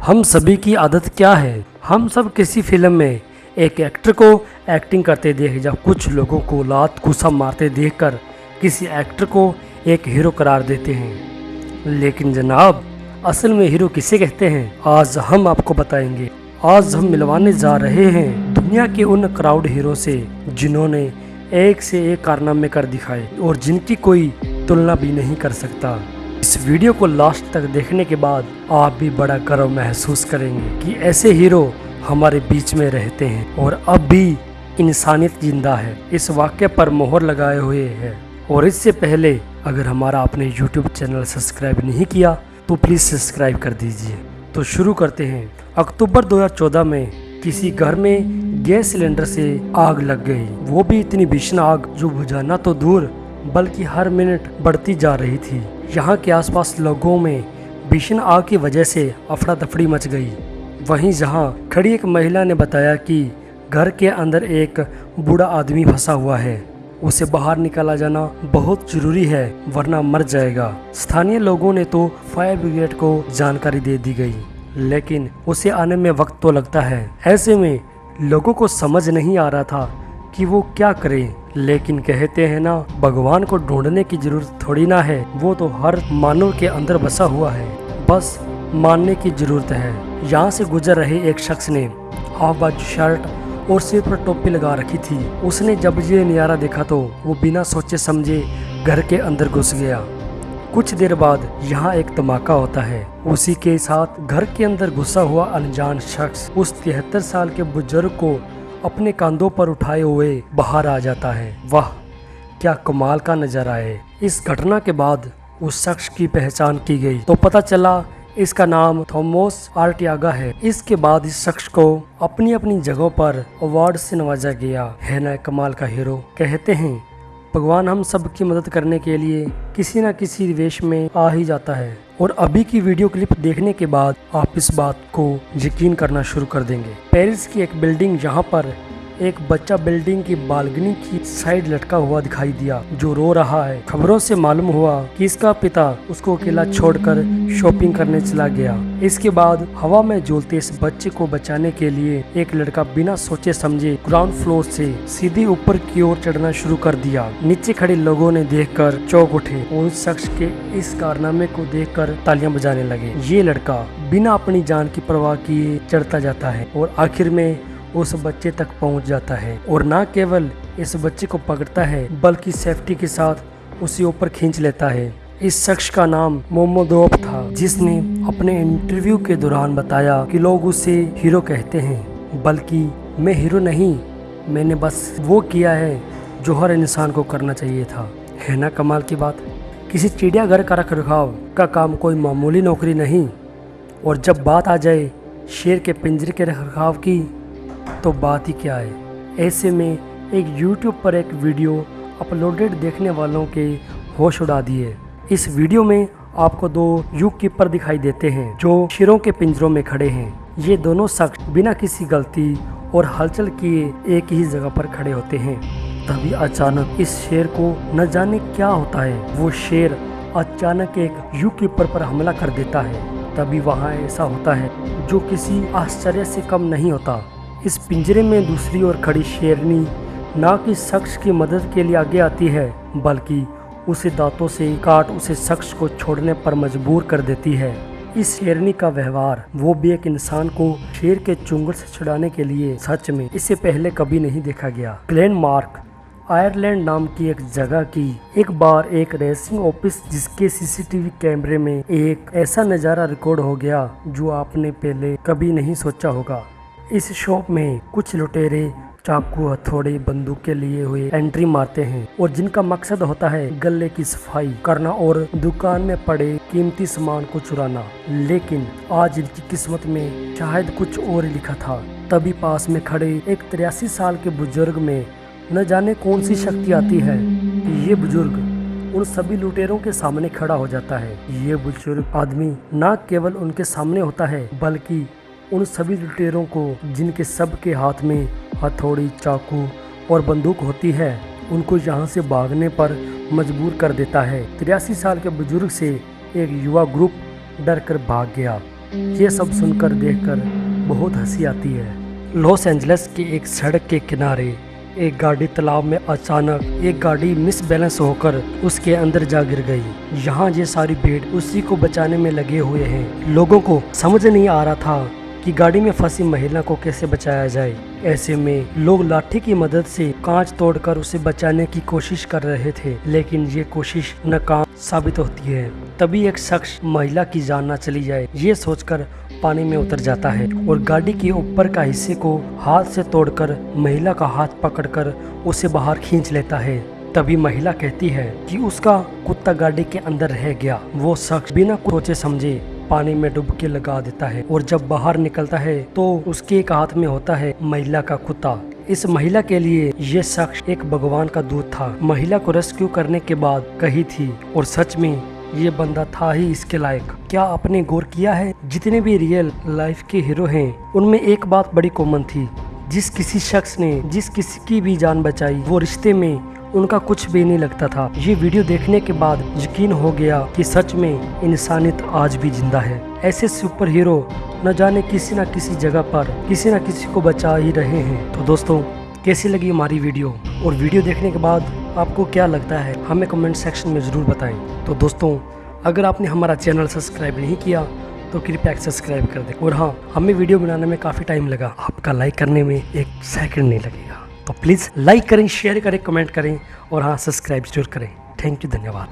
हम सभी की आदत क्या है, हम सब किसी फिल्म में एक एक्टर को एक्टिंग करते देख या कुछ लोगों को लात घूसा मारते देखकर किसी एक्टर को एक हीरो करार देते हैं। लेकिन जनाब, असल में हीरो किसे कहते हैं, आज हम आपको बताएंगे। आज हम मिलवाने जा रहे हैं दुनिया के उन क्राउड हीरो से जिन्होंने एक से एक कारनामे कर दिखाए और जिनकी कोई तुलना भी नहीं कर सकता। इस वीडियो को लास्ट तक देखने के बाद आप भी बड़ा गर्व महसूस करेंगे कि ऐसे हीरो हमारे बीच में रहते हैं और अब भी इंसानियत जिंदा है, इस वाक्य पर मोहर लगाए हुए है। और इससे पहले अगर हमारा आपने YouTube चैनल सब्सक्राइब नहीं किया तो प्लीज़ सब्सक्राइब कर दीजिए। तो शुरू करते हैं। अक्टूबर 2014 में किसी घर में गैस सिलेंडर से आग लग गई, वो भी इतनी भीषण आग जो बुझाना तो दूर बल्कि हर मिनट बढ़ती जा रही थी। यहाँ के आसपास लोगों में भीषण आग की वजह से अफरा तफड़ी मच गई। वहीं जहाँ खड़ी एक महिला ने बताया कि घर के अंदर एक बूढ़ा आदमी फंसा हुआ है, उसे बाहर निकाला जाना बहुत जरूरी है वरना मर जाएगा। स्थानीय लोगों ने तो फायर ब्रिगेड को जानकारी दे दी गई, लेकिन उसे आने में वक्त तो लगता है। ऐसे में लोगों को समझ नहीं आ रहा था कि वो क्या करें। लेकिन कहते हैं ना, भगवान को ढूंढने की जरूरत थोड़ी ना है, वो तो हर मानव के अंदर बसा हुआ है, बस मानने की जरूरत है। यहाँ से गुजर रहे एक शख्स ने हाफ बाजू शर्ट और सिर पर टोपी लगा रखी थी। उसने जब ये नज़ारा देखा तो वो बिना सोचे समझे घर के अंदर घुस गया। कुछ देर बाद यहाँ एक धमाका होता है। उसी के साथ घर के अंदर घुसा हुआ अनजान शख्स उस 73 साल के बुजुर्ग को अपने कंधों पर उठाए हुए बाहर आ जाता है। वाह, क्या कमाल का नजारा है। इस घटना के बाद उस शख्स की पहचान की गई तो पता चला इसका नाम थॉमस आर्टियागा है। इसके बाद इस शख्स को अपनी अपनी जगहों पर अवार्ड से नवाजा गया। है ना कमाल का हीरो। कहते हैं भगवान हम सब की मदद करने के लिए किसी न किसी वेश में आ ही जाता है। और अभी की वीडियो क्लिप देखने के बाद आप इस बात को यकीन करना शुरू कर देंगे। पेरिस की एक बिल्डिंग, जहां पर एक बच्चा बिल्डिंग की बालकनी की साइड लटका हुआ दिखाई दिया जो रो रहा है। खबरों से मालूम हुआ कि इसका पिता उसको अकेला छोड़कर शॉपिंग करने चला गया। इसके बाद हवा में झूलते इस बच्चे को बचाने के लिए एक लड़का बिना सोचे समझे ग्राउंड फ्लोर से सीधे ऊपर की ओर चढ़ना शुरू कर दिया। नीचे खड़े लोगों ने देखकर चौंक उठे और उस शख्स के इस कारनामे को देखकर तालियां बजाने लगे। ये लड़का बिना अपनी जान की परवाह किए चढ़ता जाता है और आखिर में उस बच्चे तक पहुंच जाता है। और न केवल इस बच्चे को पकड़ता है बल्कि सेफ्टी के साथ उसे ऊपर खींच लेता है। इस शख्स का नाम मोमोदोव था, जिसने अपने इंटरव्यू के दौरान बताया कि लोग उसे हीरो कहते हैं, बल्कि मैं हीरो नहीं, मैंने बस वो किया है जो हर इंसान को करना चाहिए था। है ना कमाल की बात। किसी चिड़ियाघर का रख रखाव का काम कोई मामूली नौकरी नहीं, और जब बात आ जाए शेर के पिंजरे के रख रखाव की तो बात ही क्या है। ऐसे में एक YouTube पर एक वीडियो अपलोडेड देखने वालों के होश उड़ा दिए। इस वीडियो में आपको दो जू कीपर दिखाई देते हैं जो शेरों के पिंजरों में खड़े हैं। ये दोनों शख्स बिना किसी गलती और हलचल किए एक ही जगह पर खड़े होते हैं। तभी अचानक इस शेर को न जाने क्या होता है, वो शेर अचानक एक जू कीपर पर हमला कर देता है। तभी वहाँ ऐसा होता है जो किसी आश्चर्य से कम नहीं होता। इस पिंजरे में दूसरी ओर खड़ी शेरनी ना कि शख्स की मदद के लिए आगे आती है, बल्कि उसे दांतों से काट उसे शख्स को छोड़ने पर मजबूर कर देती है। इस शेरनी का व्यवहार, वो भी एक इंसान को शेर के चुंगल से छुड़ाने के लिए, सच में इससे पहले कभी नहीं देखा गया। ग्लेनमार्क आयरलैंड नाम की एक जगह की एक बार एक रेसिंग ऑफिस, जिसके सीसीटीवी कैमरे में एक ऐसा नज़ारा रिकॉर्ड हो गया जो आपने पहले कभी नहीं सोचा होगा। इस शॉप में कुछ लुटेरे चाकू, हथौड़े, बंदूक के लिए हुए एंट्री मारते हैं और जिनका मकसद होता है गले की सफाई करना और दुकान में पड़े कीमती सामान को चुराना। लेकिन आज इनकी किस्मत में शायद कुछ और लिखा था। तभी पास में खड़े एक 83 साल के बुजुर्ग में न जाने कौन सी शक्ति आती है कि ये बुजुर्ग उन सभी लुटेरों के सामने खड़ा हो जाता है। ये बुजुर्ग आदमी न केवल उनके सामने होता है बल्कि उन सभी लुटेरों को, जिनके सबके हाथ में हथौड़ी, चाकू और बंदूक होती है, उनको यहाँ से भागने पर मजबूर कर देता है। 83 साल के बुजुर्ग से एक युवा ग्रुप डर कर भाग गया। ये सब सुनकर देखकर बहुत हंसी आती है। लॉस एंजलिस के एक सड़क के किनारे एक गाड़ी तालाब में अचानक एक गाड़ी मिसबैलेंस होकर उसके अंदर जा गिर गई। यहाँ ये सारी भीड़ उसी को बचाने में लगे हुए हैं। लोगों को समझ नहीं आ रहा था कि गाड़ी में फंसी महिला को कैसे बचाया जाए। ऐसे में लोग लाठी की मदद से कांच तोड़कर उसे बचाने की कोशिश कर रहे थे, लेकिन ये कोशिश नाकाम साबित होती है। तभी एक शख्स महिला की जान न चली जाए ये सोचकर पानी में उतर जाता है और गाड़ी के ऊपर का हिस्से को हाथ से तोड़कर महिला का हाथ पकड़कर उसे बाहर खींच लेता है। तभी महिला कहती है कि उसका कुत्ता गाड़ी के अंदर रह गया। वो शख्स बिना सोचे समझे पानी में डुबकी लगा देता है और जब बाहर निकलता है तो उसके एक हाथ में होता है महिला का कुत्ता। इस महिला के लिए ये शख्स एक भगवान का दूत था। महिला को रेस्क्यू करने के बाद कही थी और सच में ये बंदा था ही इसके लायक। क्या आपने गौर किया है, जितने भी रियल लाइफ के हीरो हैं उनमें एक बात बड़ी कॉमन थी। जिस किसी शख्स ने जिस किसी की भी जान बचाई वो रिश्ते में उनका कुछ भी नहीं लगता था। ये वीडियो देखने के बाद यकीन हो गया कि सच में इंसानियत आज भी जिंदा है। ऐसे सुपर हीरो न जाने किसी न किसी जगह पर किसी न किसी को बचा ही रहे हैं। तो दोस्तों, कैसी लगी हमारी वीडियो, और वीडियो देखने के बाद आपको क्या लगता है हमें कमेंट सेक्शन में ज़रूर बताएं। तो दोस्तों, अगर आपने हमारा चैनल सब्सक्राइब नहीं किया तो कृपया सब्सक्राइब कर दें। और हाँ, हमें वीडियो बनाने में काफ़ी टाइम लगा, आपका लाइक करने में 1 सेकंड नहीं लगेगा। तो प्लीज़ लाइक करें, शेयर करें, कमेंट करें और हाँ, सब्सक्राइब जरूर करें। थैंक यू, धन्यवाद।